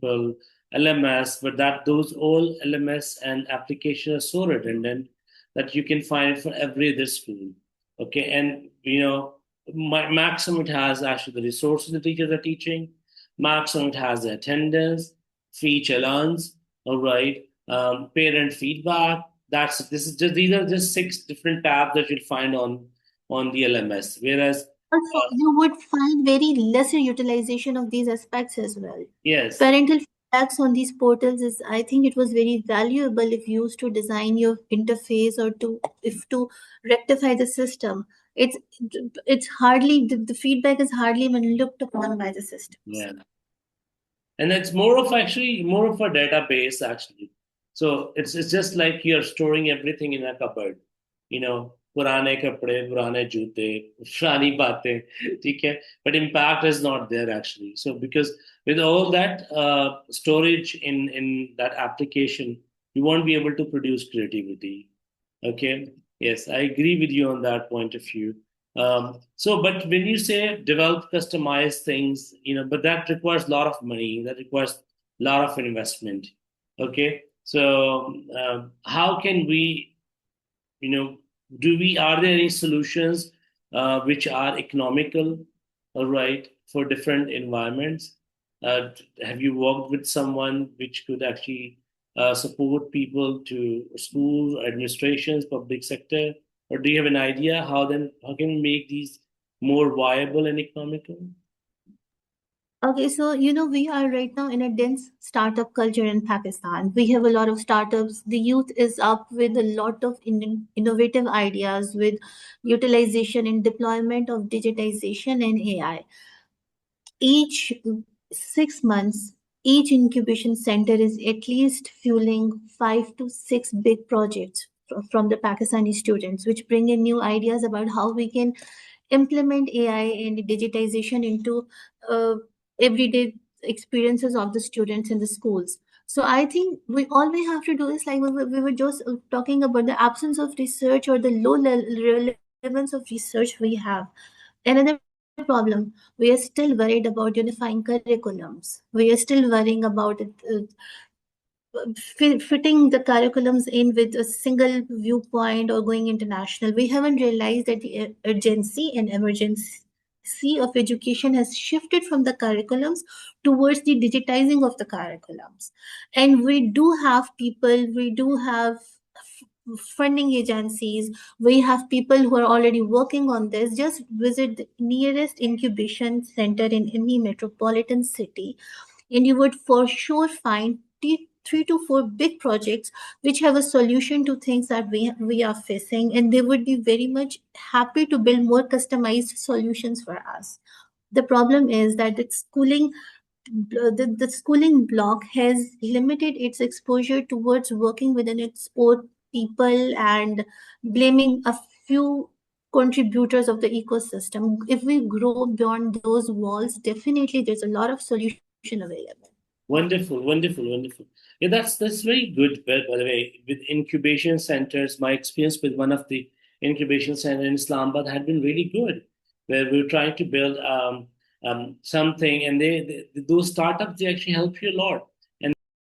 multiple LMS, but that those all LMS and applications are so redundant that you can find it for every other school. Okay, and maximum it has actually the resources the teachers are teaching, maximum it has the attendance, fee challenge, all right, parent feedback. This is just these are just six different tabs that you'll find on the LMS. Whereas, Also, you would find very lesser utilization of these aspects as well. yes, Parental feedbacks on these portals is, I think it was very valuable if used to design your interface or to rectify the system. It's it's hardly the feedback is hardly even looked upon by the systems. yeah, and it's more of a database actually. So it's just like you're storing everything in a cupboard, you know, पुराने कपड़े, पुराने जूते, पुरानी बातें, ठीक है. But impact is not there actually. So because with all that storage in that application, you won't be able to produce creativity. Okay. Yes, I agree with you on that point of view. But when you say develop customized things, but that requires a lot of money. That requires a lot of investment. Okay. So how can we, you know, are there any solutions which are economical, all right, for different environments? Have you worked with someone which could actually support people to schools, administrations, public sector, or do you have an idea how can we make these more viable and economical? Okay, so we are right now in a dense startup culture in Pakistan. We have a lot of startups. The youth is up with a lot of innovative ideas with utilization and deployment of digitization and AI. Each 6 months, each incubation center is at least fueling 5 to 6 big projects from the Pakistani students, which bring in new ideas about how we can implement AI and digitization into uh, everyday experiences of the students in the schools. So I think we have to do is like we were just talking about the absence of research or the relevance of research we have. Another problem, we are still worried about unifying curriculums. We are still worrying about it, fitting the curriculums in with a single viewpoint or going international. We haven't realized that the urgency and emergency of education has shifted from the curriculums towards the digitizing of the curriculums. And we do have funding agencies, we have people who are already working on this. Just visit the nearest incubation center in any metropolitan city and you would for sure find 3 to 4 big projects which have a solution to things that we are facing, and they would be very much happy to build more customized solutions for us. The problem is that the schooling block has limited its exposure towards working within its own people and blaming a few contributors of the ecosystem. If we grow beyond those walls, definitely there's a lot of solution available. Wonderful, wonderful, wonderful. Yeah, that's very good. By the way, with incubation centers, my experience with one of the incubation center in Islamabad had been really good, where we were trying to build something, and those startups they actually help you a lot.